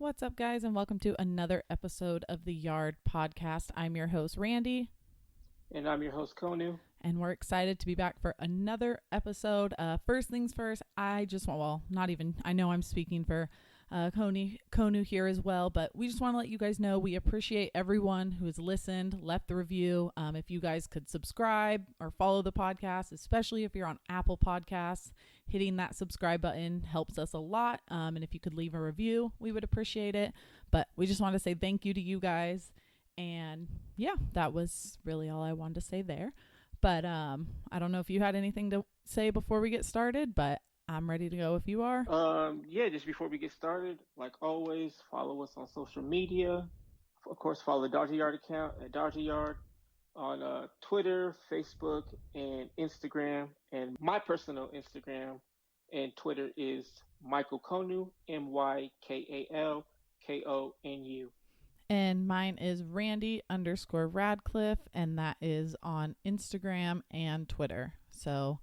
What's up, guys, and welcome to another episode of the Yard Podcast. I'm your host, Randy. And I'm your host, Konu. And we're excited to be back for another episode. First things first, I know I'm speaking for Konu here as well, but we just want to let you guys know we appreciate everyone who has listened, left the review. If you guys could subscribe or follow the podcast, especially if you're on Apple Podcasts, hitting that subscribe button helps us a lot. And if you could leave a review, we would appreciate it. But we just want to say thank you to you guys. And yeah, that was really all I wanted to say there. But I don't know if you had anything to say before we get started, but I'm ready to go if you are. Just before we get started, like always, follow us on social media. Of course, follow the Dodger Yard account at Dodger Yard on Twitter, Facebook, and Instagram. And my personal Instagram and Twitter is Michael Konu, MyKalKonu. And mine is Randy_Radcliffe, and that is on Instagram and Twitter. So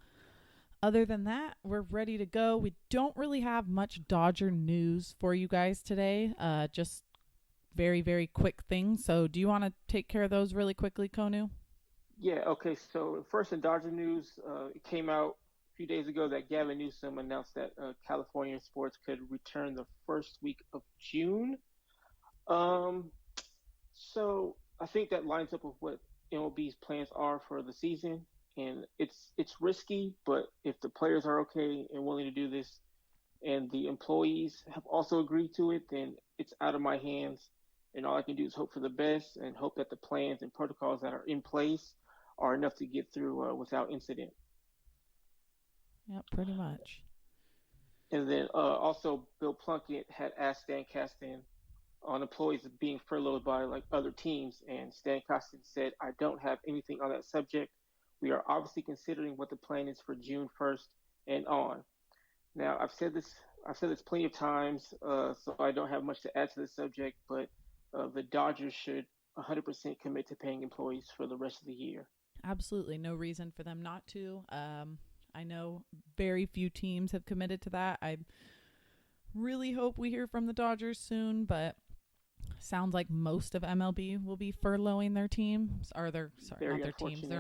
other than that, we're ready to go. We don't really have much Dodger news for you guys today. Just very, very quick things. So do you want to take care of those really quickly, Konu? Yeah, okay. So first in Dodger news, it came out a few days ago that Gavin Newsom announced that California sports could return the first week of June. So I think that lines up with what MLB's plans are for the season, and it's risky, but if the players are okay and willing to do this, and the employees have also agreed to it, then it's out of my hands, and all I can do is hope for the best and hope that the plans and protocols that are in place are enough to get through without incident. Yep, pretty much. And then also Bill Plunkett had asked Stan Kasten on employees being furloughed by like other teams, and Stan Kasten said, "I don't have anything on that subject. We are obviously considering what the plan is for June 1st and on." Now, I've said this plenty of times, so I don't have much to add to the subject, but the Dodgers should 100% commit to paying employees for the rest of the year. Absolutely. No reason for them not to. I know very few teams have committed to that. I really hope we hear from the Dodgers soon, but sounds like most of MLB will be furloughing their teams, or their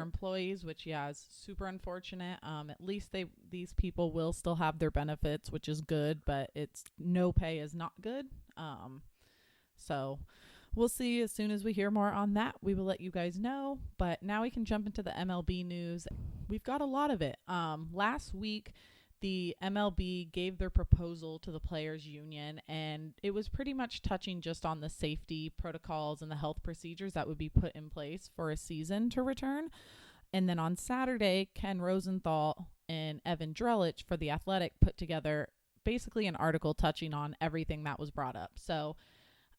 employees, which is super unfortunate. At least these people will still have their benefits, which is good, but it's no pay is not good. So we'll see. As soon as we hear more on that, we will let you guys know. But now we can jump into the MLB news. We've got a lot of it. Last week, the MLB gave their proposal to the players union, and it was pretty much touching just on the safety protocols and the health procedures that would be put in place for a season to return. And then on Saturday, Ken Rosenthal and Evan Drellich for The Athletic put together basically an article touching on everything that was brought up. So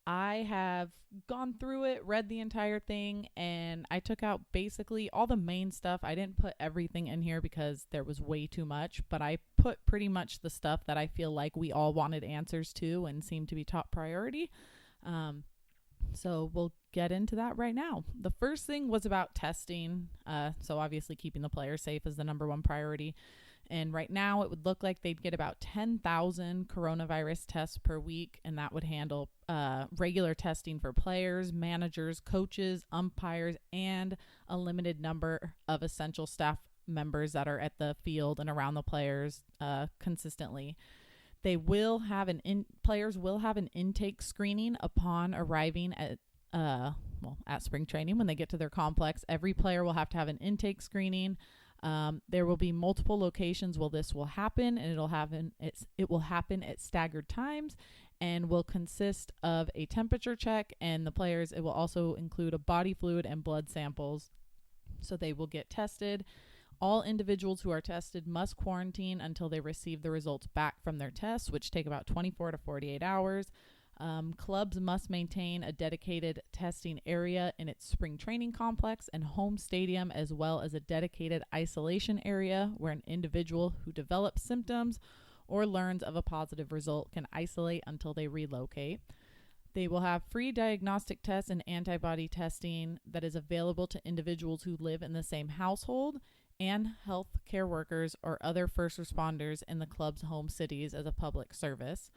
I have gone through it, read the entire thing, and I took out basically all the main stuff. I didn't put everything in here because there was way too much, but I put pretty much the stuff that I feel like we all wanted answers to and seemed to be top priority. So we'll get into that right now. The first thing was about testing. So obviously keeping the players safe is the number one priority. And right now it would look like they'd get about 10,000 coronavirus tests per week, and that would handle regular testing for players, managers, coaches, umpires, and a limited number of essential staff members that are at the field and around the players consistently. They will have players will have an intake screening upon arriving at spring training. When they get to their complex, every player will have to have an intake screening. There will be multiple locations where this will happen, and it will happen at staggered times and will consist of a temperature check, and it will also include a body fluid and blood samples. So they will get tested. All individuals who are tested must quarantine until they receive the results back from their tests, which take about 24 to 48 hours. Clubs must maintain a dedicated testing area in its spring training complex and home stadium, as well as a dedicated isolation area where an individual who develops symptoms or learns of a positive result can isolate until they relocate. They will have free diagnostic tests and antibody testing that is available to individuals who live in the same household and health care workers or other first responders in the club's home cities as a public service.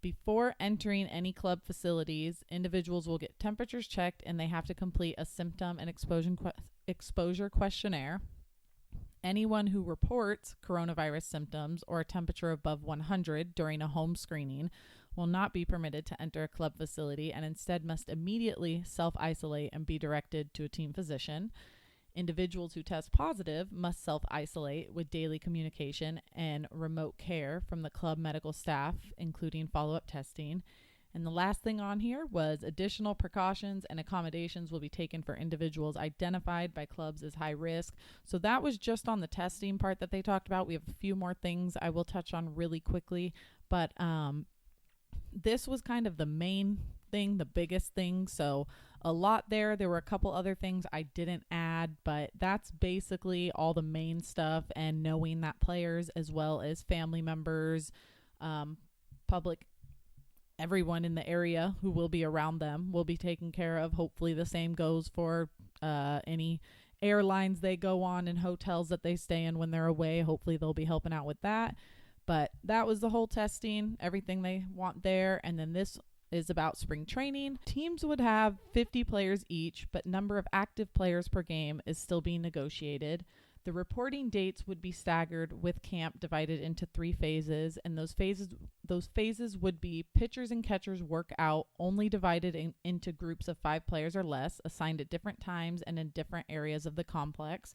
Before entering any club facilities, individuals will get temperatures checked and they have to complete a symptom and exposure questionnaire. Anyone who reports coronavirus symptoms or a temperature above 100 during a home screening will not be permitted to enter a club facility and instead must immediately self-isolate and be directed to a team physician. Individuals who test positive must self-isolate with daily communication and remote care from the club medical staff, including follow-up testing. And the last thing on here was additional precautions and accommodations will be taken for individuals identified by clubs as high risk. So that was just on the testing part that they talked about. We have a few more things I will touch on really quickly, but this was kind of the main thing, the biggest thing. So a lot there. There were a couple other things I didn't add, but that's basically all the main stuff, and knowing that players as well as family members, public, everyone in the area who will be around them will be taken care of. Hopefully the same goes for any airlines they go on and hotels that they stay in when they're away. Hopefully they'll be helping out with that. But that was the whole testing, everything they want there. And then this is about spring training. Teams would have 50 players each, but number of active players per game is still being negotiated. The reporting dates would be staggered with camp divided into 3 phases, and those phases would be pitchers and catchers work out, only divided into groups of 5 players or less, assigned at different times and in different areas of the complex.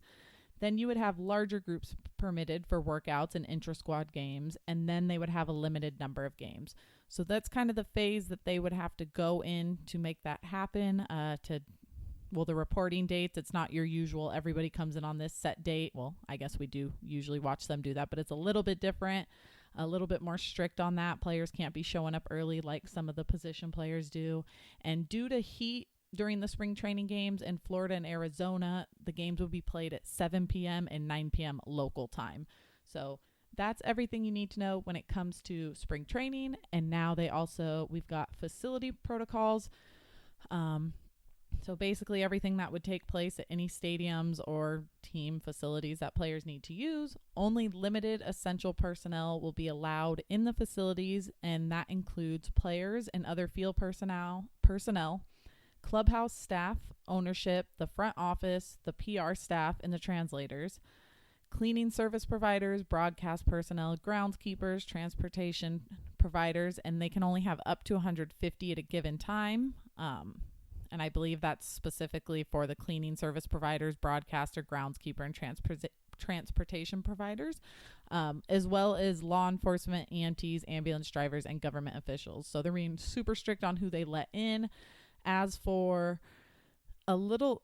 Then you would have larger groups permitted for workouts and intra-squad games, and then they would have a limited number of games. So that's kind of the phase that they would have to go in to make that happen. The reporting dates, it's not your usual everybody comes in on this set date. Well, I guess we do usually watch them do that, but it's a little bit different, a little bit more strict on that. Players can't be showing up early like some of the position players do. And due to heat during the spring training games in Florida and Arizona, the games will be played at 7 p.m. and 9 p.m. local time. So that's everything you need to know when it comes to spring training. And now we've got facility protocols. So basically everything that would take place at any stadiums or team facilities that players need to use. Only limited essential personnel will be allowed in the facilities, and that includes players and other field personnel, clubhouse staff, ownership, the front office, the PR staff, and the translators, cleaning service providers, broadcast personnel, groundskeepers, transportation providers, and they can only have up to 150 at a given time. And I believe that's specifically for the cleaning service providers, broadcaster, groundskeeper, and transportation providers, as well as law enforcement, EMTs, ambulance drivers, and government officials. So they're being super strict on who they let in. As for a little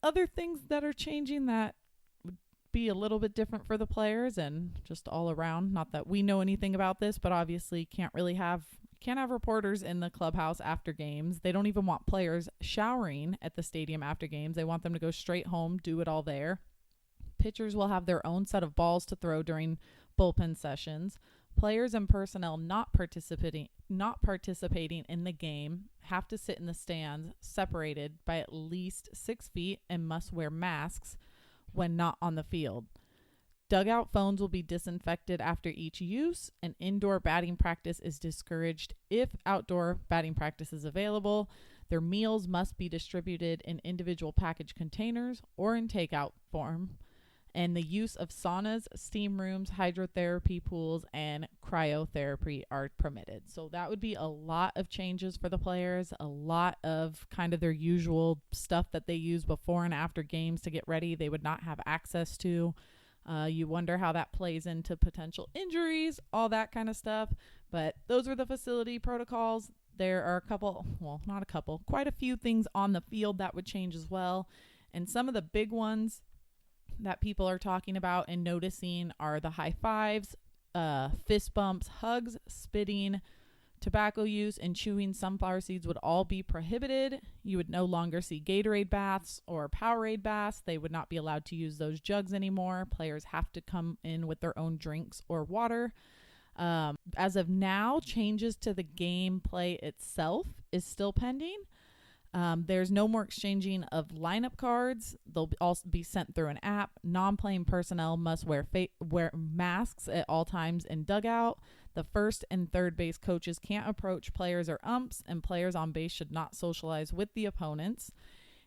other things that are changing that would be a little bit different for the players and just all around, not that we know anything about this, but obviously can't have reporters in the clubhouse after games. They don't even want players showering at the stadium after games. They want them to go straight home, do it all there. Pitchers will have their own set of balls to throw during bullpen sessions. Players and personnel not participating in the game have to sit in the stands separated by at least 6 feet and must wear masks when not on the field. Dugout phones will be disinfected after each use, and indoor batting practice is discouraged if outdoor batting practice is available. Their meals must be distributed in individual package containers or in takeout form. And the use of saunas, steam rooms, hydrotherapy pools, and cryotherapy are permitted. So that would be a lot of changes for the players, a lot of kind of their usual stuff that they use before and after games to get ready they would not have access to. You wonder how that plays into potential injuries, all that kind of stuff. But those are the facility protocols. There are quite a few things on the field that would change as well. And some of the big ones that people are talking about and noticing are the high fives, fist bumps, hugs, spitting, tobacco use, and chewing sunflower seeds would all be prohibited. You would no longer see Gatorade baths or Powerade baths. They would not be allowed to use those jugs anymore. Players have to come in with their own drinks or water. As of now, changes to the gameplay itself is still pending. There's no more exchanging of lineup cards. They'll also be sent through an app. Non-playing personnel must wear masks at all times in dugout. The first and third base coaches can't approach players or umps, and players on base should not socialize with the opponents.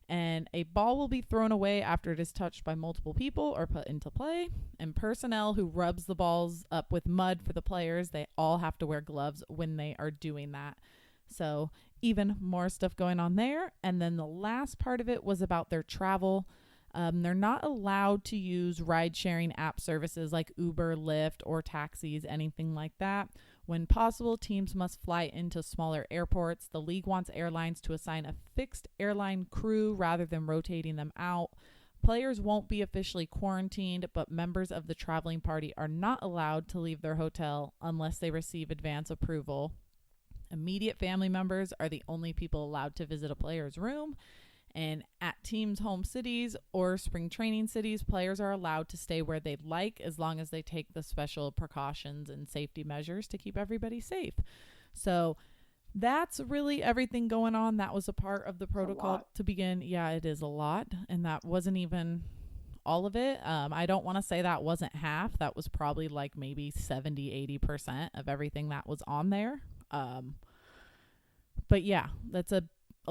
And a ball will be thrown away after it is touched by multiple people or put into play. And personnel who rubs the balls up with mud for the players, they all have to wear gloves when they are doing that. So even more stuff going on there. And then the last part of it was about their travel. They're not allowed to use ride-sharing app services like Uber, Lyft, or taxis, anything like that. When possible, teams must fly into smaller airports. The league wants airlines to assign a fixed airline crew rather than rotating them out. Players won't be officially quarantined, but members of the traveling party are not allowed to leave their hotel unless they receive advance approval. Immediate family members are the only people allowed to visit a player's room. And at teams' home cities or spring training cities, players are allowed to stay where they'd like as long as they take the special precautions and safety measures to keep everybody safe. So that's really everything going on. That was a part of the protocol to begin. Yeah, it is a lot. And that wasn't even all of it. I don't want to say that wasn't half. That was probably like maybe 70-80% of everything that was on there. But yeah, that's a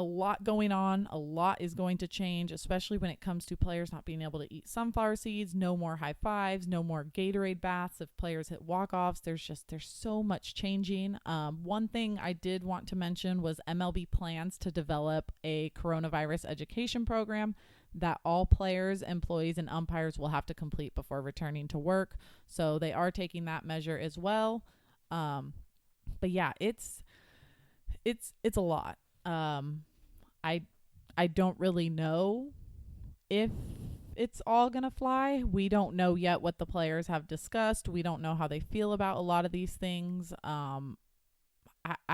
lot going on. A lot is going to change, especially when it comes to players not being able to eat sunflower seeds. No more high fives, no more Gatorade baths if players hit walk-offs. There's so much changing. One thing I did want to mention was MLB plans to develop a coronavirus education program that all players, employees, and umpires will have to complete before returning to work. So they are taking that measure as well. But yeah, it's a lot. I don't really know if it's all going to fly. We don't know yet what the players have discussed. We don't know how they feel about a lot of these things. I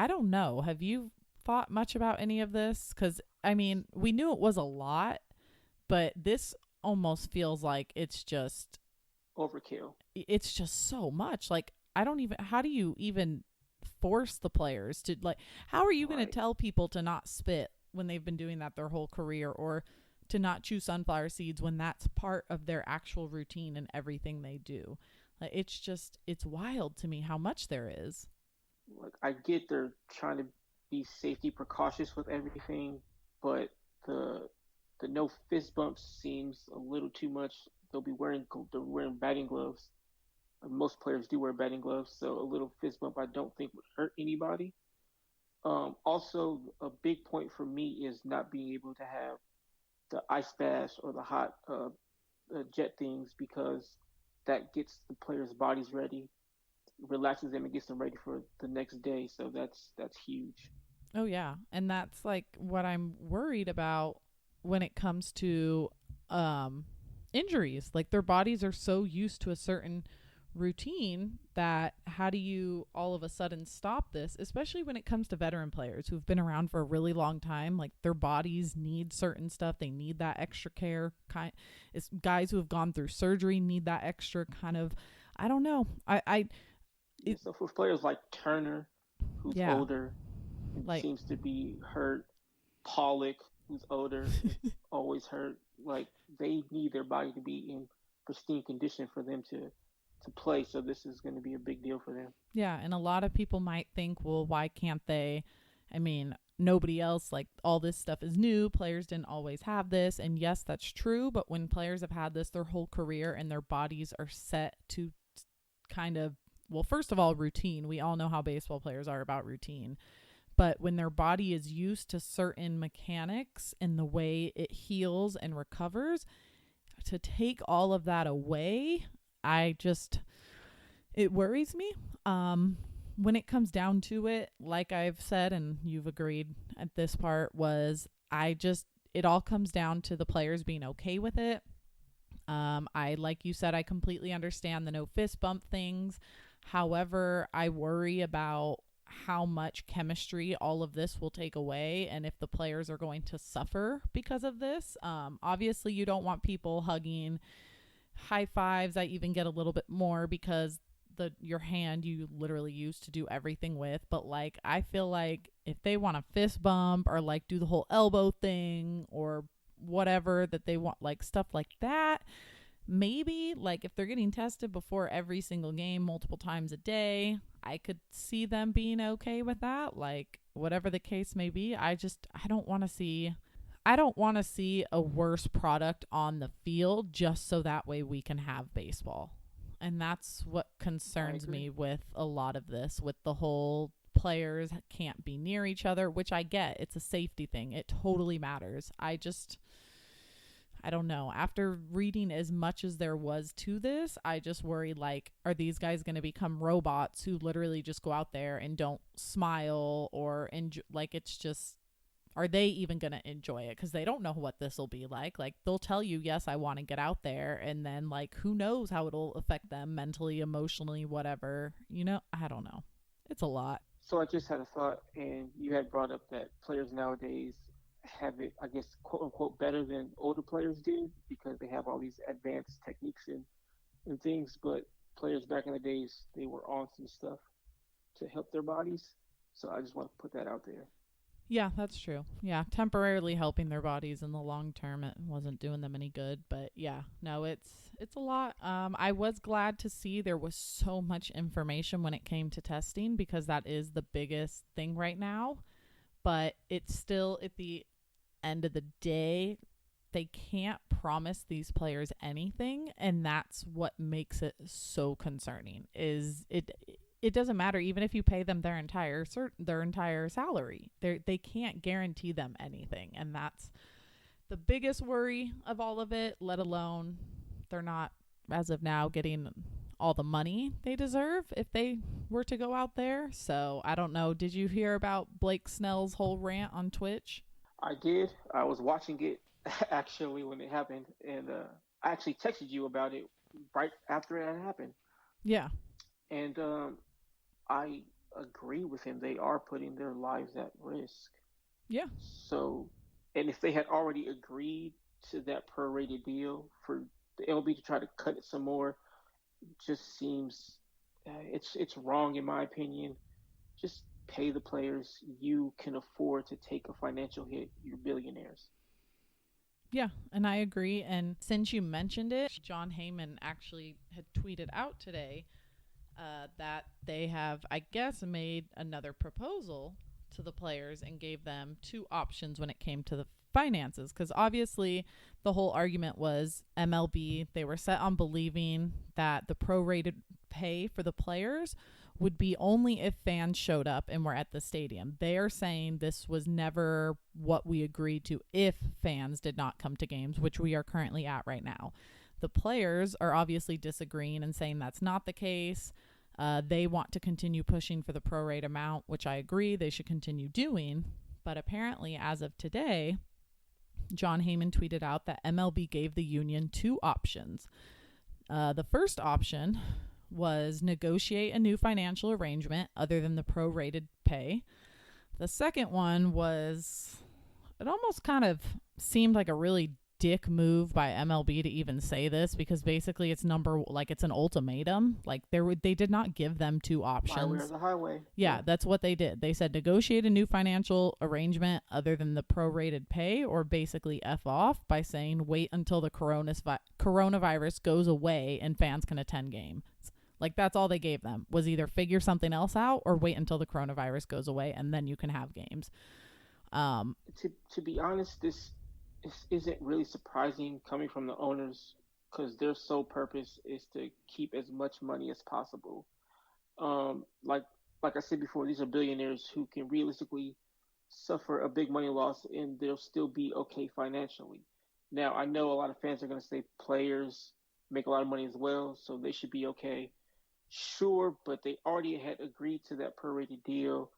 don't know. Have you thought much about any of this? Because, I mean, we knew it was a lot, but this almost feels like it's just overkill. It's just so much. Like, how do you even force the players to, like, how are you going to tell people to not spit when they've been doing that their whole career, or to not chew sunflower seeds when that's part of their actual routine and everything they do? Like, it's wild to me how much there is. Like, I get they're trying to be safety precautious with everything, but the no fist bumps seems a little too much. They're wearing batting gloves. Most players do wear batting gloves, so a little fist bump I don't think would hurt anybody. Also, a big point for me is not being able to have the ice baths or the hot jet things, because that gets the players' bodies ready, relaxes them, and gets them ready for the next day. So that's huge. Oh, yeah. And that's like what I'm worried about when it comes to injuries. Like, their bodies are so used to a certain routine that how do you all of a sudden stop this, especially when it comes to veteran players who've been around for a really long time. Like, their bodies need certain stuff. They need that extra care. It's guys who have gone through surgery need that extra kind of, I don't know. So for players like Turner, who's older, like, seems to be hurt, Pollock, who's older, always hurt. Like, they need their body to be in pristine condition for them to play. So this is going to be a big deal for them. Yeah, and a lot of people might think, well, why can't they? I mean, nobody else, like, all this stuff is new. Players didn't always have this. And yes, that's true. But when players have had this their whole career and their bodies are set to kind of, well, first of all, routine. We all know how baseball players are about routine. But when their body is used to certain mechanics and the way it heals and recovers, to take all of that away, it worries me. When it comes down to it, like I've said, and you've agreed at this part, it all comes down to the players being okay with it. Like you said, I completely understand the no fist bump things. However, I worry about how much chemistry all of this will take away, and if the players are going to suffer because of this. Obviously, you don't want people hugging, high fives. I even get a little bit more because your hand you literally use to do everything with. But like, I feel like if they want a fist bump or like do the whole elbow thing or whatever that they want, like stuff like that, maybe like if they're getting tested before every single game multiple times a day, I could see them being okay with that. Like whatever the case may be, I don't want to see a worse product on the field just so that way we can have baseball. And that's what concerns me with a lot of this, with the whole players can't be near each other, which I get. It's a safety thing. It totally matters. I don't know. After reading as much as there was to this, I just worry, like, are these guys going to become robots who literally just go out there and don't smile or like, it's just, are they even going to enjoy it? Because they don't know what this will be like. Like, they'll tell you, yes, I want to get out there. And then, like, who knows how it'll affect them mentally, emotionally, whatever. You know, I don't know. It's a lot. So I just had a thought, and you had brought up that players nowadays have it, I guess, quote unquote, better than older players did because they have all these advanced techniques and things. But players back in the days, they were on some stuff to help their bodies. So I just want to put that out there. Yeah, that's true. Yeah, temporarily helping their bodies in the long term, it wasn't doing them any good. But yeah, no, it's a lot. I was glad to see there was so much information when it came to testing because that is the biggest thing right now. But it's still, at the end of the day, they can't promise these players anything, and that's what makes it so concerning. It doesn't matter even if you pay them their entire salary. They can't guarantee them anything, and that's the biggest worry of all of it. Let alone they're not, as of now, getting all the money they deserve if they were to go out there. So I don't know. Did you hear about Blake Snell's whole rant on Twitch? I did. I was watching it actually when it happened, and I actually texted you about it right after it happened. Yeah. And I agree with him. They are putting their lives at risk. Yeah. So, and if they had already agreed to that prorated deal for the MLB to try to cut it some more, just seems it's wrong in my opinion. Just pay the players. You can afford to take a financial hit. You're billionaires. Yeah, and I agree. And since you mentioned it, John Heyman actually had tweeted out today that they have, I guess, made another proposal to the players and gave them two options when it came to the finances. Because obviously the whole argument was MLB, they were set on believing that the prorated pay for the players would be only if fans showed up and were at the stadium. They are saying this was never what we agreed to if fans did not come to games, which we are currently at right now. The players are obviously disagreeing and saying that's not the case. They want to continue pushing for the prorate amount, which I agree they should continue doing. But apparently, as of today, John Heyman tweeted out that MLB gave the union two options. The first option was negotiate a new financial arrangement other than the prorated pay. The second one was, it almost kind of seemed like a really dick move by MLB to even say this, because basically it's an ultimatum. Like they did not give them two options. My way or the highway. Yeah, that's what they did. They said negotiate a new financial arrangement other than the prorated pay, or basically F off by saying wait until the coronavirus goes away and fans can attend games. Like that's all they gave them, was either figure something else out or wait until the coronavirus goes away and then you can have games. To be honest, this isn't really surprising coming from the owners, because their sole purpose is to keep as much money as possible. Like I said before, these are billionaires who can realistically suffer a big money loss and they'll still be okay financially. Now, I know a lot of fans are going to say players make a lot of money as well, so they should be okay. Sure, but they already had agreed to that prorated deal,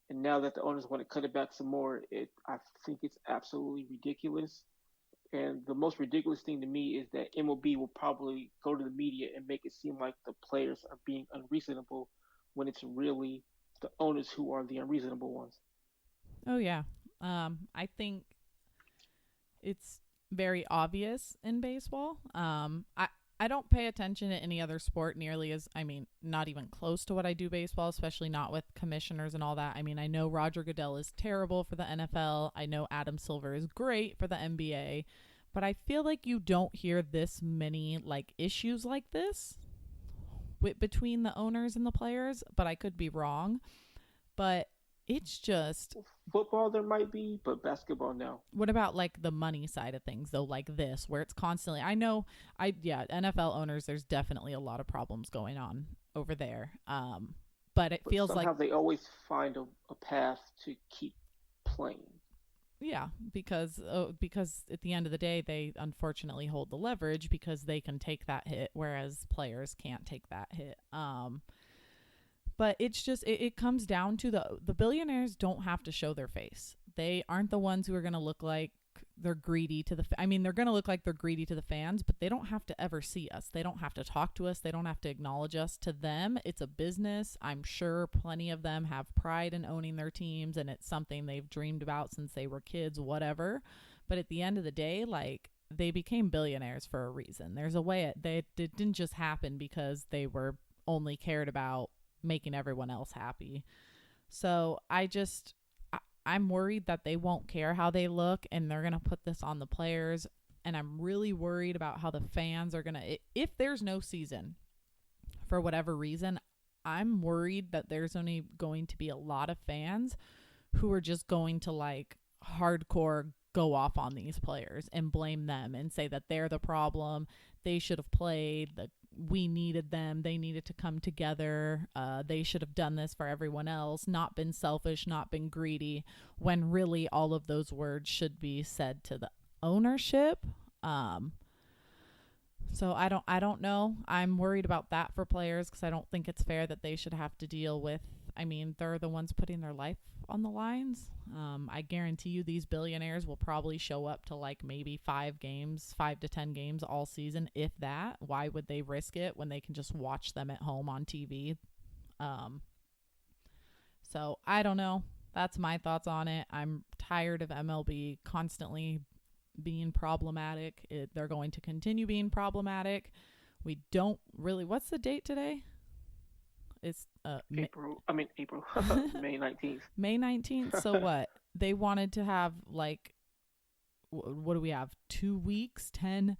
and now that the owners want to cut it back some more, I think it's absolutely ridiculous. And the most ridiculous thing to me is that MLB will probably go to the media and make it seem like the players are being unreasonable when it's really the owners who are the unreasonable ones. Oh, yeah. I think it's very obvious in baseball. I don't pay attention to any other sport nearly as, not even close to what I do baseball, especially not with commissioners and all that. I know Roger Goodell is terrible for the NFL. I know Adam Silver is great for the NBA. But I feel like you don't hear this many like issues like this between the owners and the players, but I could be wrong. But it's just, Football there might be, but basketball no. what about like the money side of things though, like this where it's constantly, I know, yeah, NFL owners, there's definitely a lot of problems going on over there. But it But feels like, somehow they always find a path to keep playing. yeah, because at the end of the day they unfortunately hold the leverage because they can take that hit, whereas players can't take that hit. But it's just, it comes down to the billionaires don't have to show their face. They aren't the ones who are going to look like they're greedy to the I mean, they're going to look like they're greedy to the fans, but they don't have to ever see us. They don't have to talk to us. They don't have to acknowledge us. To them, it's a business. I'm sure plenty of them have pride in owning their teams, and it's something they've dreamed about since they were kids, whatever. But at the end of the day, like, they became billionaires for a reason. There's a way it didn't just happen because they were only cared about making everyone else happy. So I'm worried that they won't care how they look and they're going to put this on the players. And I'm really worried about how the fans are going to, if there's no season for whatever reason, I'm worried that there's only going to be a lot of fans who are just going to like hardcore go off on these players and blame them and say that they're the problem. They should have played. We needed them. They needed to come together. They should have done this for everyone else, not been selfish, not been greedy, when really all of those words should be said to the ownership. So I don't know. I'm worried about that for players because I don't think it's fair that they should have to deal with, I mean, they're the ones putting their life on the lines. I guarantee you these billionaires will probably show up to like maybe 5 to 10 games all season, if that. Why would they risk it when they can just watch them at home on TV? So I don't know. That's my thoughts on it. I'm tired of MLB constantly being problematic. They're going to continue being problematic. We don't really, what's the date today? It's April. May 19th. May 19th. So what? They wanted to have like, what do we have? 2 weeks, 10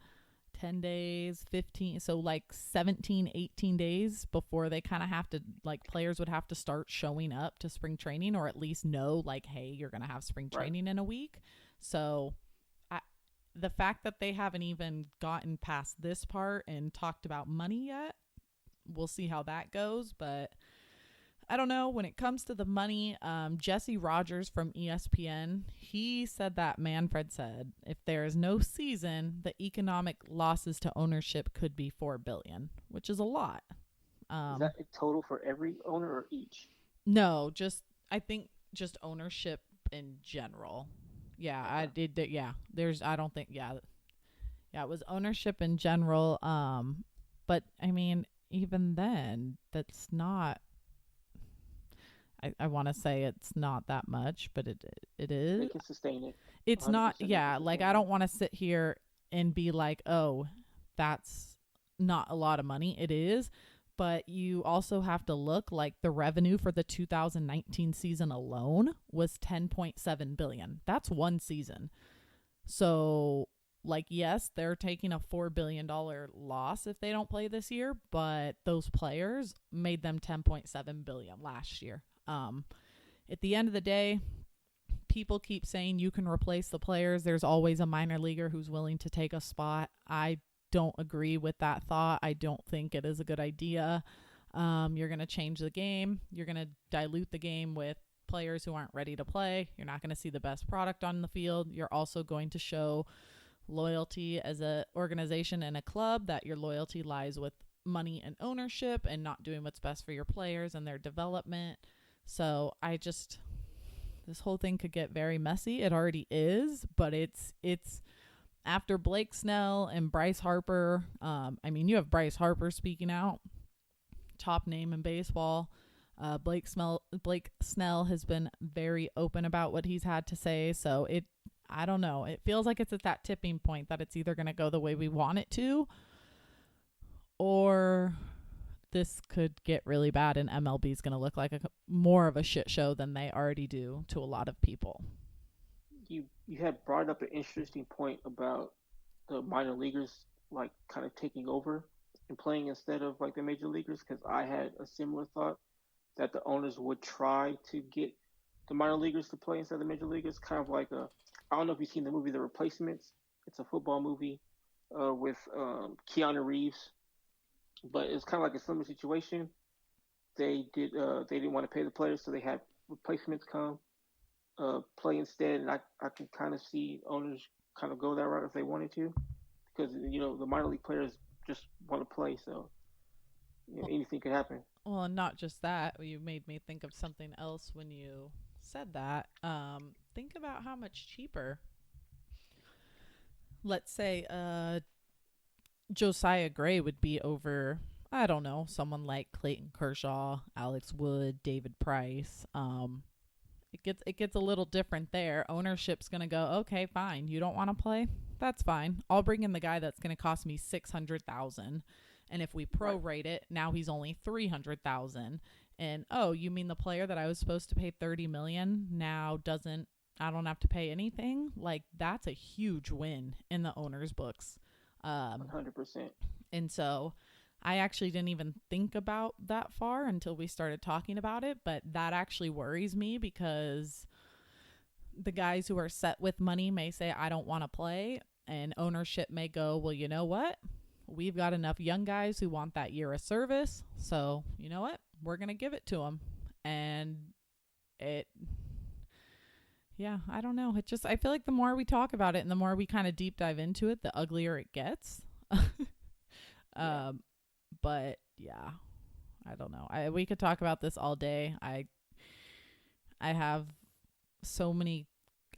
days, 15. So like 17, 18 days before they kind of have to, like, players would have to start showing up to spring training, or at least know like, hey, you're going to have spring training in a week. So the fact that they haven't even gotten past this part and talked about money yet, we'll see how that goes. But I don't know. When it comes to the money, Jesse Rogers from ESPN, he said that Manfred said if there is no season, the economic losses to ownership could be $4 billion, which is a lot. Is that a total for every owner or each? No, I think just ownership in general. Yeah, okay. I did. Yeah, I don't think. Yeah, it was ownership in general. But I mean, even then, that's not. I want to say it's not that much, but it is. They can sustain it. It's not. Yeah, like I don't want to sit here and be like, oh, that's not a lot of money. It is. But you also have to look like the revenue for the 2019 season alone was $10.7 billion. That's one season. So, like, yes, they're taking a $4 billion loss if they don't play this year, but those players made them $10.7 billion last year. At the end of the day, people keep saying you can replace the players. There's always a minor leaguer who's willing to take a spot. I don't agree with that thought. I don't think it is a good idea. You're going to change the game. You're going to dilute the game with players who aren't ready to play. You're not going to see the best product on the field. You're also going to show loyalty as an organization and a club, that your loyalty lies with money and ownership and not doing what's best for your players and their development. So this whole thing could get very messy. It already is, but it's after Blake Snell and Bryce Harper. I mean, you have Bryce Harper speaking out, top name in baseball. Blake Snell has been very open about what he's had to say. So I don't know. It feels like it's at that tipping point that it's either going to go the way we want it to, or this could get really bad and MLB is going to look like more of a shit show than they already do to a lot of people. You had brought up an interesting point about the minor leaguers like kind of taking over and playing instead of like the major leaguers, because I had a similar thought that the owners would try to get the minor leaguers to play instead of the major leaguers. Kind of like a, I don't know if you've seen the movie The Replacements. It's a football movie with Keanu Reeves, but it's kind of like a similar situation. They didn't want to pay the players, so they had replacements come play instead, and I can kind of see owners kind of go that route if they wanted to, because the minor league players just want to play, so Well, anything could happen. well, and not just that. You made me think of something else when you said that. Think about how much cheaper, let's say, Josiah Gray would be over, I don't know, someone like Clayton Kershaw, Alex Wood, David Price. It gets a little different there. Ownership's gonna go, okay, fine. You don't want to play? That's fine. I'll bring in the guy that's gonna cost me $600,000, and if we Right. prorate it, now he's only $300,000. And oh, you mean the player that I was supposed to pay $30 million now doesn't? I don't have to pay anything. Like that's a huge win in the owner's books. Um, 100%. and so I actually didn't even think about that far until we started talking about it. But that actually worries me because the guys who are set with money may say, I don't want to play. And ownership may go, well, you know what? We've got enough young guys who want that year of service. So, you know what? We're going to give it to them. And it, yeah, I don't know. It just, I feel like the more we talk about it and the more we kind of deep dive into it, the uglier it gets. Yeah. um, but yeah, I don't know. We could talk about this all day. I have so many.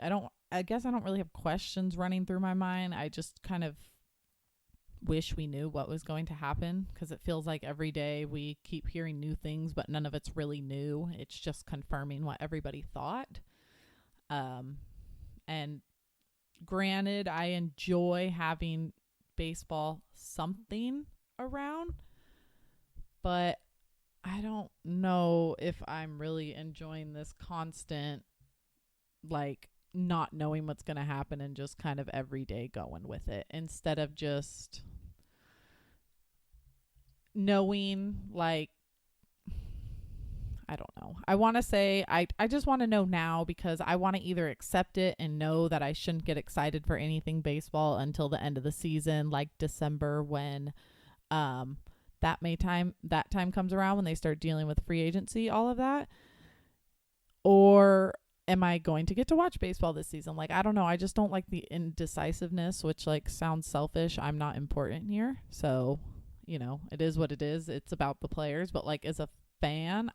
I guess I don't really have questions running through my mind. I just kind of wish we knew what was going to happen because it feels like every day we keep hearing new things, but none of it's really new. It's just confirming what everybody thought. Um, and granted, I enjoy having baseball something around, but I don't know if I'm really enjoying this constant, like, not knowing what's going to happen and just kind of every day going with it instead of just knowing, like, I don't know. I want to say I just want to know now because I want to either accept it and know that I shouldn't get excited for anything baseball until the end of the season, like December, when um that time comes around when they start dealing with free agency, all of that. Or am I going to get to watch baseball this season? Like, I don't know. I just don't like the indecisiveness, which like sounds selfish. I'm not important here. So, it is what it is. It's about the players, but like as a fan,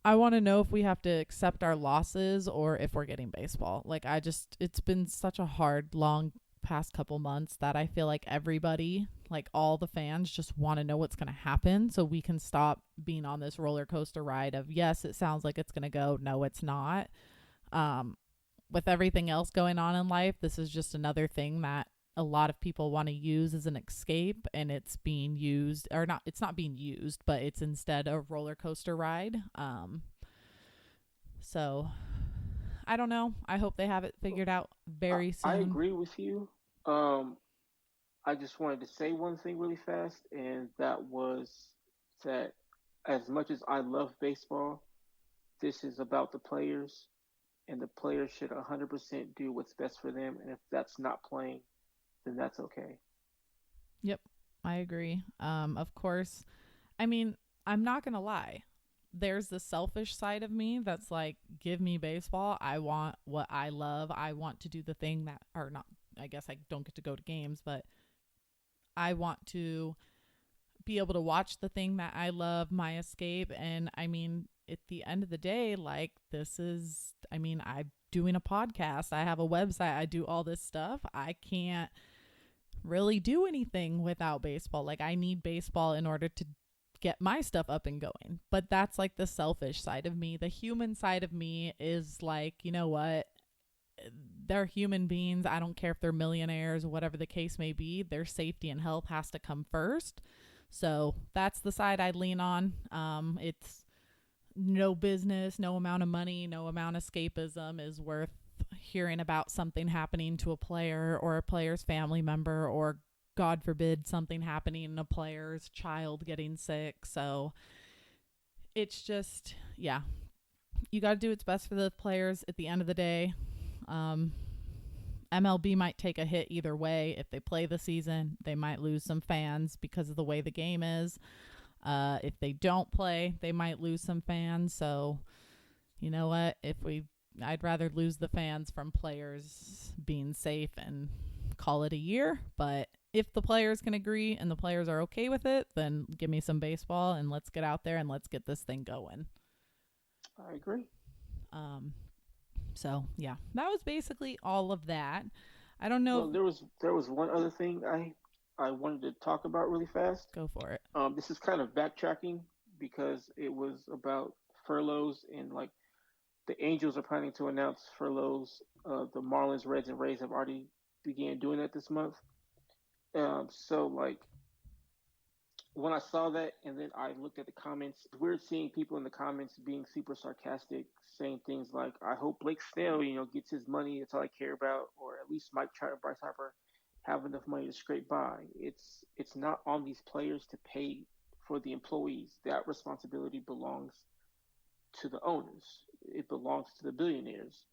I want to know if we have to accept our losses or if we're getting baseball. Like it's been such a hard, long past couple months that I feel like everybody, like all the fans, just want to know what's going to happen so we can stop being on this roller coaster ride of, yes, it sounds like it's going to go. No, it's not. With everything else going on in life, this is just another thing that a lot of people want to use as an escape, and it's being used, or not, it's not being used, but it's instead a roller coaster ride. So I don't know. I hope they have it figured out I, very I soon. agree with you. Um, I just wanted to say one thing really fast, and that was that as much as I love baseball, this is about the players, and the players should 100% do what's best for them. And if that's not playing, then that's okay. Yep, I agree. Of course, I mean, I'm not gonna lie. There's the selfish side of me that's like, give me baseball. I want what I love. I want to do the thing that, or not. I guess I don't get to go to games, but I want to be able to watch the thing that I love, my escape. And I mean, at the end of the day, like I'm doing a podcast. I have a website. I do all this stuff. I can't really do anything without baseball. Like I need baseball in order to get my stuff up and going. But that's like the selfish side of me. The human side of me is like, you know what? They're human beings. I don't care if they're millionaires, whatever the case may be. Their safety and health has to come first. So that's the side I lean on. It's no business, no amount of money, no amount of escapism is worth, hearing about something happening to a player or a player's family member, or God forbid something happening in a player's child getting sick. So it's just, yeah, you got to do what's best for the players at the end of the day. MLB might take a hit either way. If they play the season, they might lose some fans because of the way the game is. If they don't play, they might lose some fans. So, you know what? I'd rather lose the fans from players being safe and call it a year. But if the players can agree and the players are okay with it, then give me some baseball and let's get out there and let's get this thing going. I agree. So yeah, that was basically all of that. I don't know. Well, there was one other thing I wanted to talk about really fast. Go for it. This is kind of backtracking because it was about furloughs, and like the Angels are planning to announce furloughs. The Marlins, Reds, and Rays have already began doing that this month. So like when I saw that, and then I looked at the comments, we're seeing people in the comments being super sarcastic, saying things like, "I hope Blake Snell, gets his money. That's all I care about," or at least Mike Trout and Bryce Harper have enough money to scrape by. It's not on these players to pay for the employees. That responsibility belongs to the owners. It belongs to the billionaires.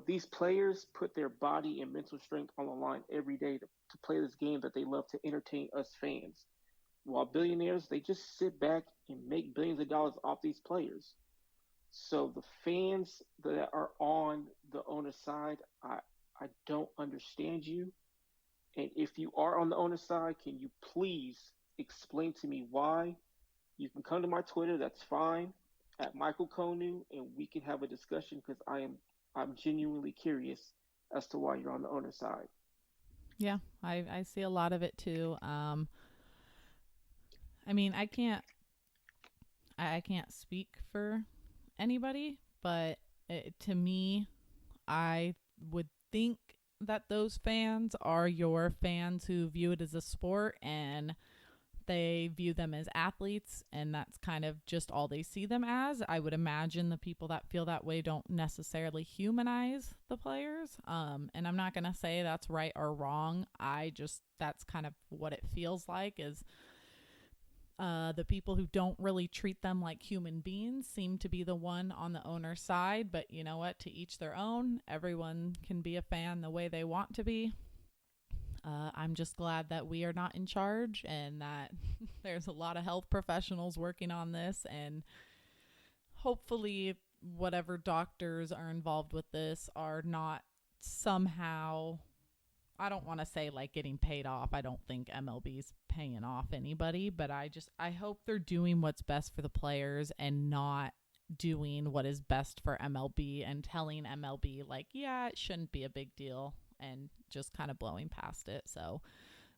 These players put their body and mental strength on the line every day to play this game that they love to entertain us fans. While billionaires, they just sit back and make billions of dollars off these players. So the fans that are on the owner's side, I don't understand you. And if you are on the owner's side, can you please explain to me why? You can come to my Twitter, that's fine, at Michael Konu, and we can have a discussion because I'm genuinely curious as to why you're on the owner's side. Yeah, I see a lot of it too. I mean, I can't speak for anybody, but to me, I would think that those fans are your fans who view it as a sport and they view them as athletes, and that's kind of just all they see them as. I would imagine the people that feel that way don't necessarily humanize the players. And I'm not going to say that's right or wrong. That's kind of what it feels like is the people who don't really treat them like human beings seem to be the one on the owner's side. But you know what? To each their own. Everyone can be a fan the way they want to be. I'm just glad that we are not in charge and that there's a lot of health professionals working on this. And hopefully whatever doctors are involved with this are not somehow, I don't want to say like getting paid off. I don't think MLB's paying off anybody, but I hope they're doing what's best for the players and not doing what is best for MLB and telling MLB like, yeah, it shouldn't be a big deal, and just kind of blowing past it. So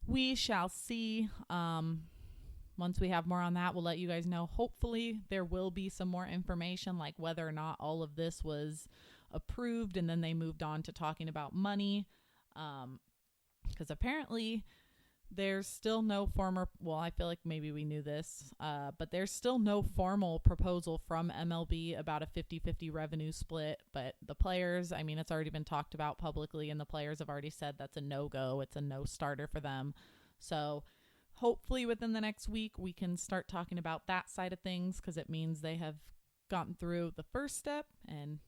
we shall see. Once we have more on that, we'll let you guys know. Hopefully there will be some more information, like whether or not all of this was approved, and then they moved on to talking about money. Because apparently there's still no I feel like maybe we knew this, but there's still no formal proposal from MLB about a 50-50 revenue split. But the players, I mean, it's already been talked about publicly, and the players have already said that's a no-go. It's a no-starter for them. So hopefully within the next week, we can start talking about that side of things, because it means they have gotten through the first step, and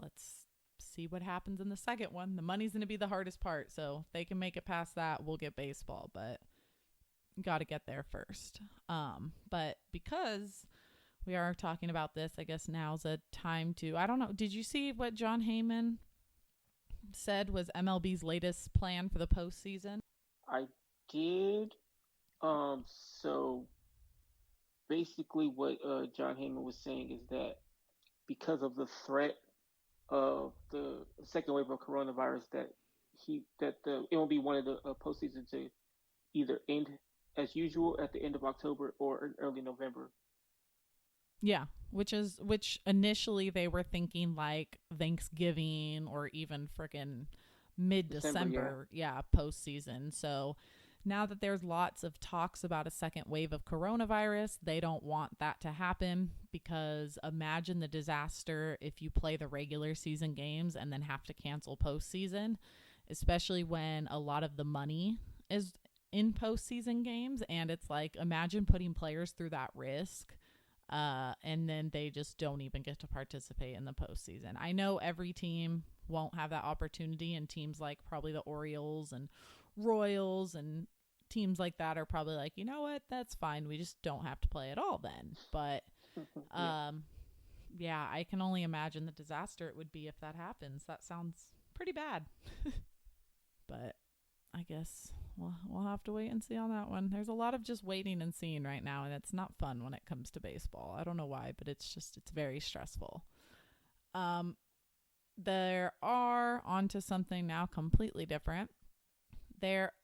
let's see what happens in the second one. The money's going to be the hardest part, so if they can make it past that, we'll get baseball, but got to get there first. But because we are talking about this, I guess now's a time to, I don't know, did you see what John Heyman said was MLB's latest plan for the postseason? I did. So basically what John Heyman was saying is that because of the threat of the second wave of coronavirus, that the MLB wanted the postseason to either end as usual at the end of October or in early November. Yeah, which initially they were thinking like Thanksgiving or even freaking mid-December, postseason. So Now that there's lots of talks about a second wave of coronavirus, they don't want that to happen, because imagine the disaster if you play the regular season games and then have to cancel postseason, especially when a lot of the money is in postseason games. And it's like, imagine putting players through that risk, and then they just don't even get to participate in the postseason. I know every team won't have that opportunity, and teams like probably the Orioles and Royals and teams like that are probably like, you know what, that's fine, we just don't have to play at all then. But yeah, I can only imagine the disaster it would be if that happens. That sounds pretty bad. But I guess we'll have to wait and see on that one. There's a lot of just waiting and seeing right now, and it's not fun when it comes to baseball. I don't know why, but it's very stressful. There are onto something now completely different. There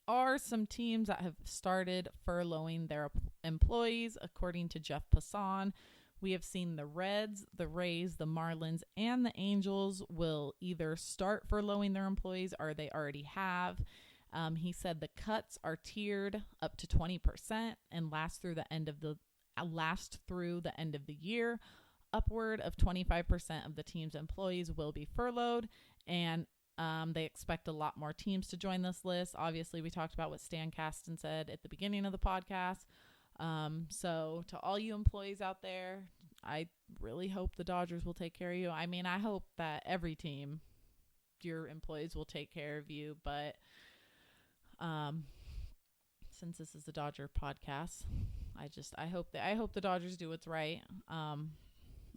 are some teams that have started furloughing their employees. According to Jeff Passan, we have seen the Reds, the Rays, the Marlins, and the Angels will either start furloughing their employees or they already have. He said the cuts are tiered up to 20% and last through the end of the year. Upward of 25% of the team's employees will be furloughed, and they expect a lot more teams to join this list. Obviously, we talked about what Stan Kasten said at the beginning of the podcast. So to all you employees out there, I really hope the Dodgers will take care of you. I mean, I hope that every team, your employees will take care of you. But since this is the Dodger podcast, I hope the Dodgers do what's right.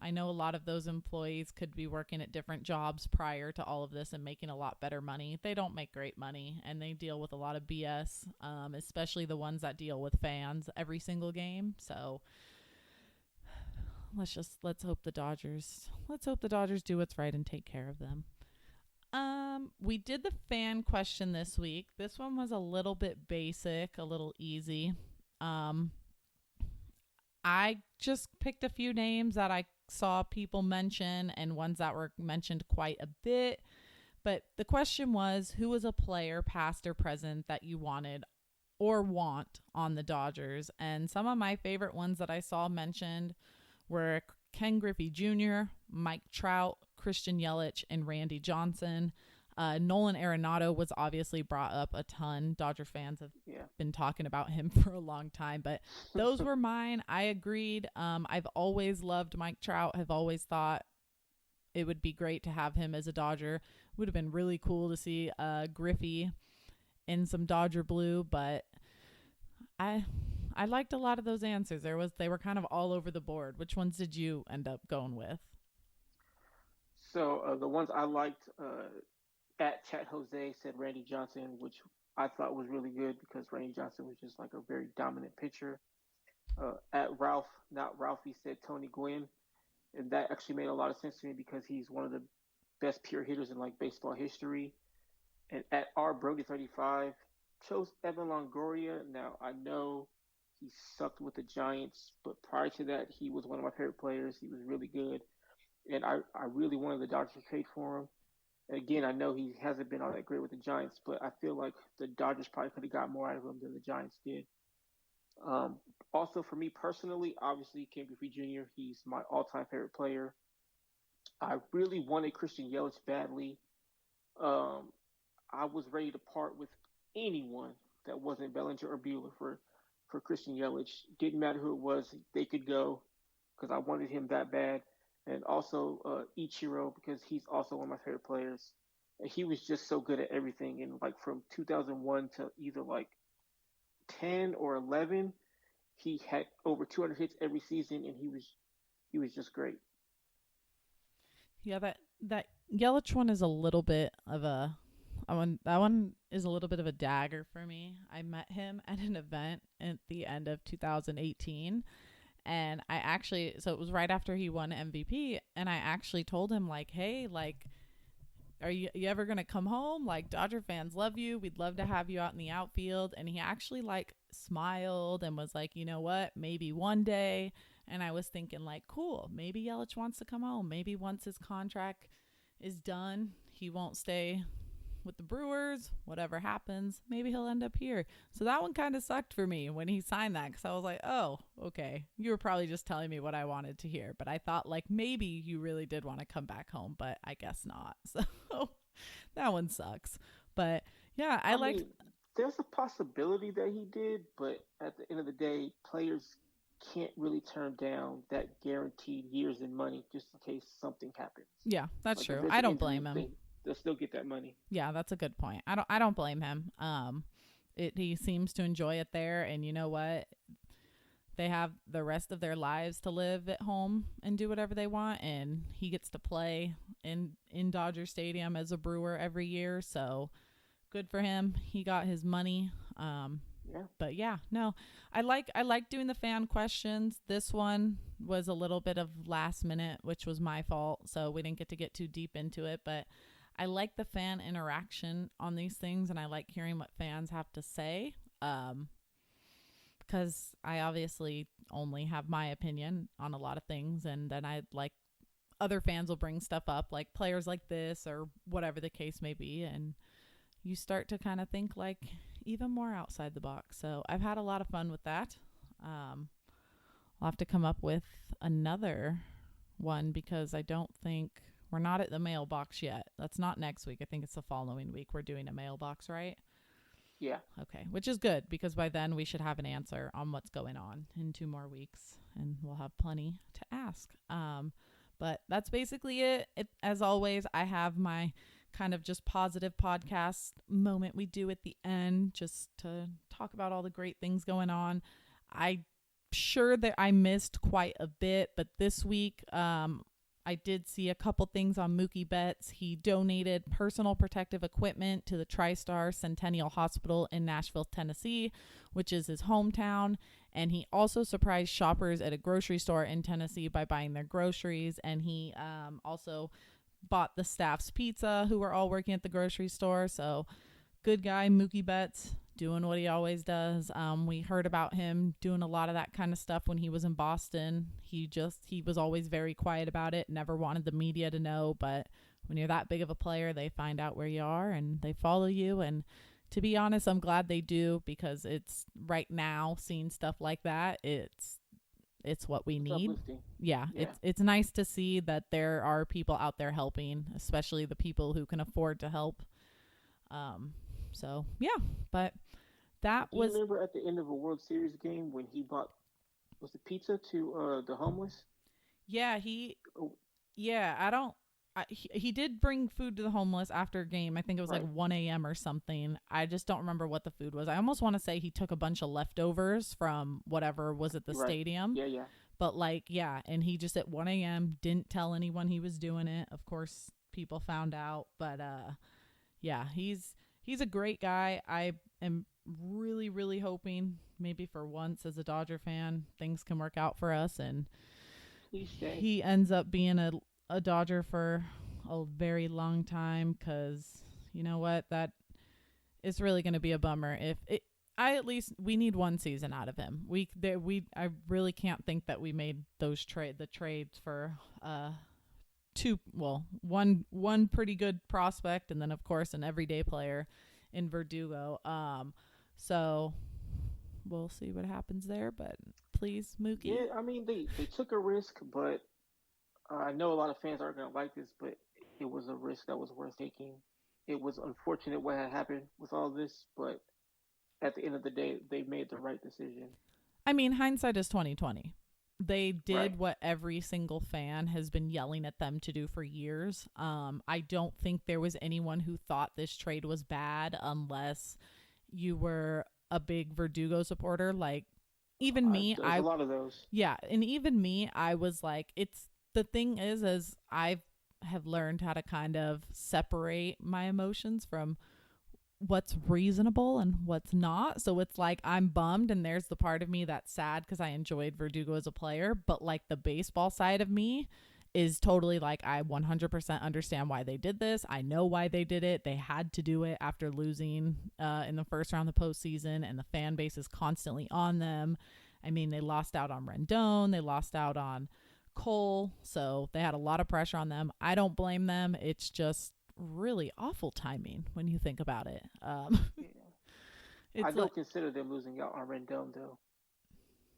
I know a lot of those employees could be working at different jobs prior to all of this and making a lot better money. They don't make great money, and they deal with a lot of BS, especially the ones that deal with fans every single game. So let's hope the Dodgers do what's right and take care of them. We did the fan question this week. This one was a little bit basic, a little easy. I just picked a few names that I saw people mention and ones that were mentioned quite a bit. But the question was, who was a player, past or present, that you wanted or want on the Dodgers? And some of my favorite ones that I saw mentioned were Ken Griffey Jr., Mike Trout, Christian Yelich, and Randy Johnson. Nolan Arenado was obviously brought up a ton. Dodger fans have been talking about him for a long time, but those were mine. I agreed. I've always loved Mike Trout. Have always thought it would be great to have him as a Dodger. Would have been really cool to see Griffey in some Dodger blue, but I liked a lot of those answers. They were kind of all over the board. Which ones did you end up going with? So the ones I liked, at Chat Jose said Randy Johnson, which I thought was really good because Randy Johnson was just like a very dominant pitcher. At Ralph, not Ralphie, said Tony Gwynn, and that actually made a lot of sense to me because he's one of the best pure hitters in like baseball history. And at R Brody 35 chose Evan Longoria. Now I know he sucked with the Giants, but prior to that, he was one of my favorite players. He was really good, and I really wanted the Dodgers to trade for him. And again, I know he hasn't been all that great with the Giants, but I feel like the Dodgers probably could have got more out of him than the Giants did. Also, for me personally, obviously, Ken Griffey Jr., he's my all-time favorite player. I really wanted Christian Yelich badly. I was ready to part with anyone that wasn't Bellinger or Buehler for Christian Yelich. Didn't matter who it was, they could go because I wanted him that bad. And also Ichiro, because he's also one of my favorite players. And he was just so good at everything. And like from 2001 to either like 10 or 11, he had over 200 hits every season, and he was just great. Yeah, that Yelich one is a little bit of a that one is a little bit of a dagger for me. I met him at an event at the end of 2018. And so it was right after he won MVP, and I actually told him, like, hey, like, are you ever going to come home? Like, Dodger fans love you. We'd love to have you out in the outfield. And he actually, like, smiled and was like, you know what, maybe one day. And I was thinking, like, cool, maybe Yelich wants to come home. Maybe once his contract is done, he won't stay with the Brewers, whatever happens, maybe he'll end up here. So that one kind of sucked for me when he signed that, because I was like, oh, okay, you were probably just telling me what I wanted to hear. But I thought like maybe you really did want to come back home, but I guess not. So that one sucks. But yeah, I liked. mean, there's a possibility that he did, but at the end of the day, players can't really turn down that guaranteed years in money just in case something happens. Yeah, that's Like if true. there's I an don't injury, blame him. they'll still get that money. Yeah, that's a good point. I don't blame him. He seems to enjoy it there, and you know what? They have the rest of their lives to live at home and do whatever they want, and he gets to play in Dodger Stadium as a Brewer every year. So good for him. He got his money. Yeah. But yeah, no, I like doing the fan questions. This one was a little bit of last minute, which was my fault, so we didn't get too deep into it. But I like the fan interaction on these things, and I like hearing what fans have to say. Because I obviously only have my opinion on a lot of things, and then I like other fans will bring stuff up, like players like this or whatever the case may be, and you start to kind of think like even more outside the box. So I've had a lot of fun with that. I'll have to come up with another one because I don't think we're not at the mailbox yet. That's not next week. I think it's the following week we're doing a mailbox, right? Yeah. Okay, which is good because by then we should have an answer on what's going on in 2 more weeks, and we'll have plenty to ask. But that's basically it. As always, I have my kind of just positive podcast moment we do at the end just to talk about all the great things going on. I'm sure that I missed quite a bit, but this week I did see a couple things on Mookie Betts. He donated personal protective equipment to the TriStar Centennial Hospital in Nashville, Tennessee, which is his hometown. And he also surprised shoppers at a grocery store in Tennessee by buying their groceries. And he also bought the staff's pizza who were all working at the grocery store. So good guy, Mookie Betts, doing what he always does. We heard about him doing a lot of that kind of stuff when he was in Boston. He was always very quiet about it, never wanted the media to know, but when you're that big of a player, they find out where you are and they follow you. And to be honest, I'm glad they do, because it's right now seeing stuff like that, it's what we need. Yeah, it's nice to see that there are people out there helping, especially the people who can afford to help. So yeah, but that Do you remember at the end of a World Series game when he bought the pizza to the homeless? Yeah, he did bring food to the homeless after a game. I think it was like 1 a.m. or something. I just don't remember what the food was. I almost want to say he took a bunch of leftovers from whatever was at the stadium. Yeah. But and he just at 1 a.m. didn't tell anyone he was doing it. Of course, people found out. But he's a great guy. I am really, really hoping maybe for once as a Dodger fan, things can work out for us. And he ends up being a Dodger for a very long time, because you know what, that is really going to be a bummer if we need one season out of him. I really can't think that we made those trades for one pretty good prospect, and then of course an everyday player in Verdugo. So we'll see what happens there, but please, Mookie. Yeah, I mean they took a risk, but I know a lot of fans aren't going to like this, but it was a risk that was worth taking. It was unfortunate what had happened with all this, but at the end of the day, they made the right decision. I mean, hindsight is 20/20. They did what every single fan has been yelling at them to do for years. I don't think there was anyone who thought this trade was bad unless you were a big Verdugo supporter. Like, even me, a lot of those. Yeah, and even me, I was like, the thing is I have learned how to kind of separate my emotions from what's reasonable and what's not. So it's like I'm bummed, and there's the part of me that's sad because I enjoyed Verdugo as a player, but like the baseball side of me is totally like, I 100% understand why they did this. I know why they did it. They had to do it after losing in the first round of the postseason, and the fan base is constantly on them. I mean, they lost out on Rendon, they lost out on Cole, so they had a lot of pressure on them. I don't blame them. It's just really awful timing when you think about it. Yeah. I It's like, don't consider them losing out on Rendon though.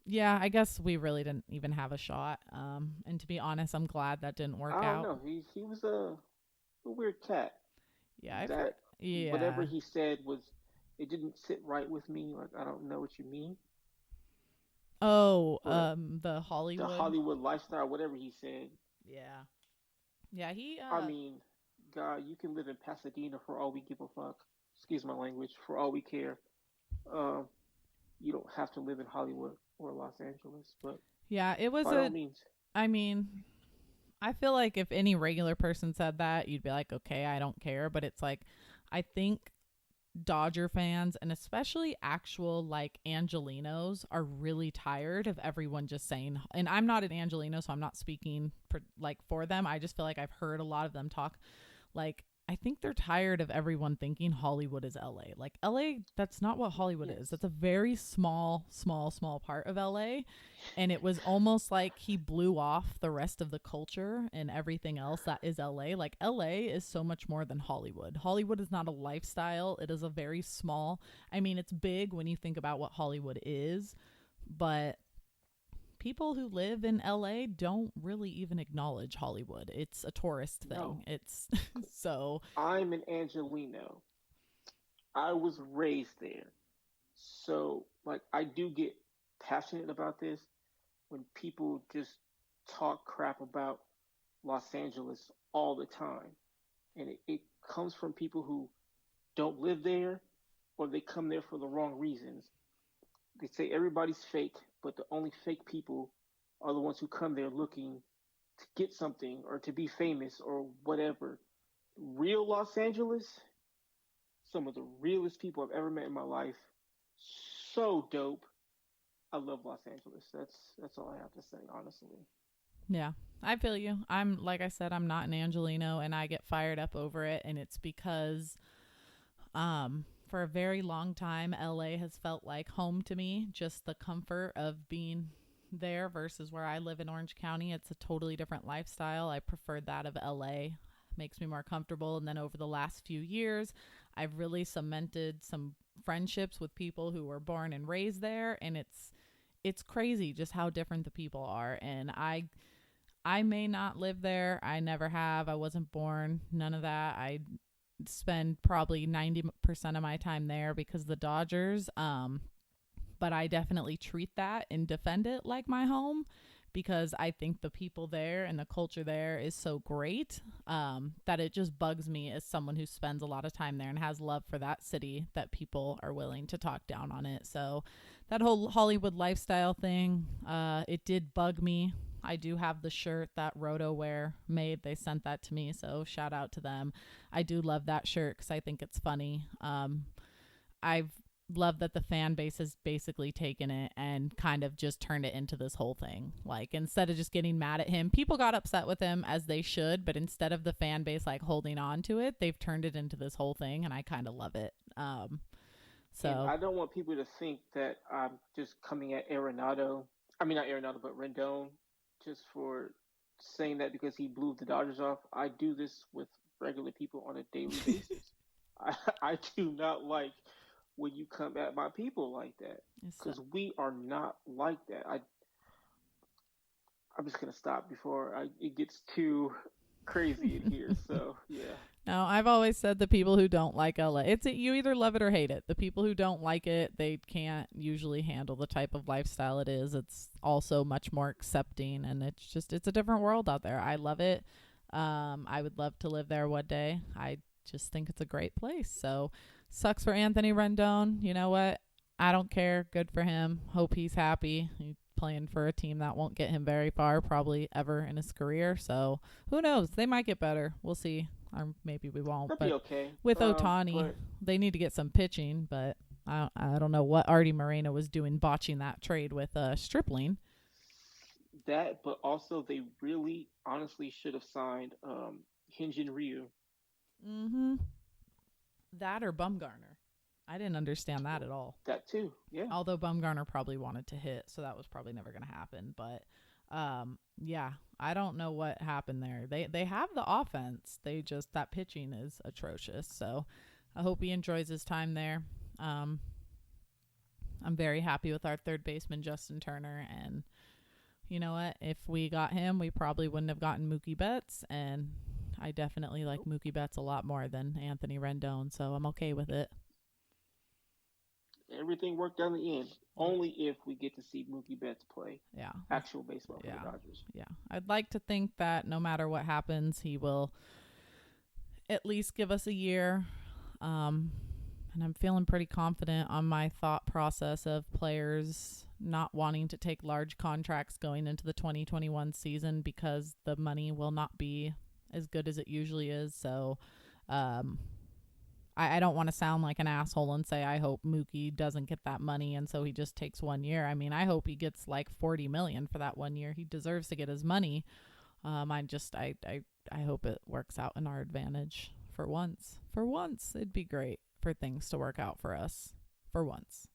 yeah, I guess we really didn't even have a shot. And to be honest, I'm glad that didn't work I don't out. know. He was a weird cat. Yeah, I've heard. That whatever Yeah. he said was it didn't sit right with me. Like I don't know what you mean, Oh, but the the Hollywood. Hollywood lifestyle, whatever he said. Yeah. Yeah, he I mean, God, you can live in Pasadena for all we give a fuck. Excuse my language. For all we care, um, you don't have to live in Hollywood or Los Angeles. But yeah, it was by all a means, I mean, I feel like if any regular person said that, you'd be like, "Okay, I don't care," but it's like I think Dodger fans and especially actual like Angelinos are really tired of everyone just saying, and I'm not an Angelino, so I'm not speaking for them. I just feel like I've heard a lot of them talk like I think they're tired of everyone thinking Hollywood is LA. Like LA, that's not what Hollywood is. yes. That's a very small part of LA. And it was almost like he blew off the rest of the culture and everything else that is LA. Like LA is so much more than Hollywood. Hollywood is not a lifestyle. It is a very small, I mean, it's big when you think about what Hollywood is, but people who live in LA don't really even acknowledge Hollywood. It's a tourist thing. No, It's so I'm an Angelino. I was raised there, so like I do get passionate about this when people just talk crap about Los Angeles all the time, and it comes from people who don't live there or they come there for the wrong reasons. They say everybody's fake, but the only fake people are the ones who come there looking to get something or to be famous or whatever. Real Los Angeles, some of the realest people I've ever met in my life. So dope. I love Los Angeles. That's all I have to say, honestly. yeah, I feel you. I'm like I said, I'm not an Angelino and I get fired up over it and it's because for a very long time LA has felt like home to me, just the comfort of being there versus where I live in Orange County. It's a totally different lifestyle. I preferred that of LA. Makes me more comfortable and then over the last few years, I've really cemented some friendships with people who were born and raised there and it's crazy just how different the people are and I may not live there. I never have. I wasn't born. None of that. I spend probably 90% of my time there because of the Dodgers. But I definitely treat that and defend it like my home because I think the people there and the culture there is so great that it just bugs me as someone who spends a lot of time there and has love for that city that people are willing to talk down on it. So that whole Hollywood lifestyle thing, it did bug me. I do have the shirt that RotoWear made. They sent that to me, so shout out to them. I do love that shirt because I think it's funny. I've loved that the fan base has basically taken it and kind of just turned it into this whole thing. Like instead of just getting mad at him, people got upset with him as they should, but instead of the fan base like holding on to it, they've turned it into this whole thing, and I kind of love it. And So I don't want people to think that I'm just coming at Arenado. I mean, not Arenado, but Rendon, just for saying that because he blew the Dodgers off. I do this with regular people on a daily basis. I do not like when you come at my people like that it's because we are not like that. I'm just gonna stop before it gets too crazy in here. So yeah, no, I've always said the people who don't like LA, you either love it or hate it. The people who don't like it, they can't usually handle the type of lifestyle it is. It's also much more accepting, and it's a different world out there. I love it. I would love to live there one day. I just think it's a great place. So sucks for Anthony Rendon. You know what? I don't care. Good for him. Hope he's happy. He's playing for a team that won't get him very far, probably ever in his career. So who knows? They might get better. We'll see. Or maybe we won't. that'd be But okay. with Ohtani, But they need to get some pitching. But I don't know what Artie Moreno was doing botching that trade with Stripling. that, but also they really, honestly, should have signed Hyunjin Ryu. Mm-hmm. That or Bumgarner. I didn't understand that at all. That too. Yeah. Although Bumgarner probably wanted to hit, so that was probably never going to happen. But Yeah, I don't know what happened there. They have the offense. They just, that pitching is atrocious. So I hope he enjoys his time there. Um, I'm very happy with our third baseman, Justin Turner. And you know what? If we got him, we probably wouldn't have gotten Mookie Betts. And I definitely like Mookie Betts a lot more than Anthony Rendon. So I'm okay with it. Everything worked out in the end. Only if we get to see Mookie Betts play actual baseball for the Dodgers. Yeah. I'd like to think that no matter what happens, he will at least give us a year. And I'm feeling pretty confident on my thought process of players not wanting to take large contracts going into the 2021 season because the money will not be as good as it usually is. So I don't want to sound like an asshole and say I hope Mookie doesn't get that money and so he just takes 1 year. I mean, I hope he gets like $40 million for that 1 year. He deserves to get his money. I hope it works out in our advantage for once. For once, it'd be great for things to work out for us. For once.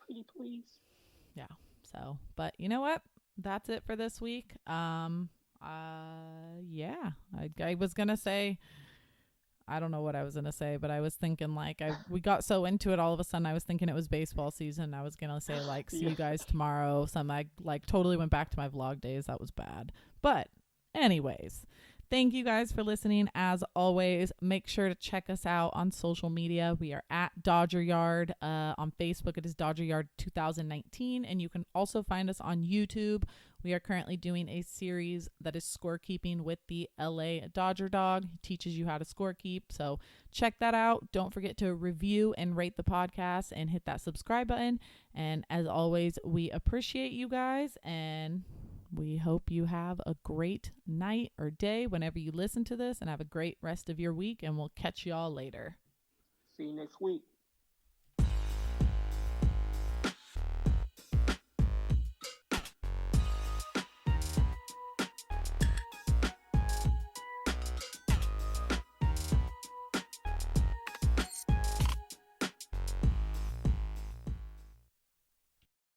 Pretty please. Yeah. So, but you know what? That's it for this week. Yeah. I was gonna say, I don't know what I was going to say, but I was thinking we got so into it all of a sudden. I was thinking it was baseball season. I was going to say see you guys tomorrow. I totally went back to my vlog days. That was bad. But anyways, thank you guys for listening. As always, make sure to check us out on social media. We are at Dodger Yard. On Facebook, it is Dodger Yard 2019. And you can also find us on YouTube. We are currently doing a series that is scorekeeping with the LA Dodger dog. He teaches you how to scorekeep. So check that out. Don't forget to review and rate the podcast and hit that subscribe button. And as always, we appreciate you guys and we hope you have a great night or day whenever you listen to this and have a great rest of your week. And we'll catch y'all later. See you next week.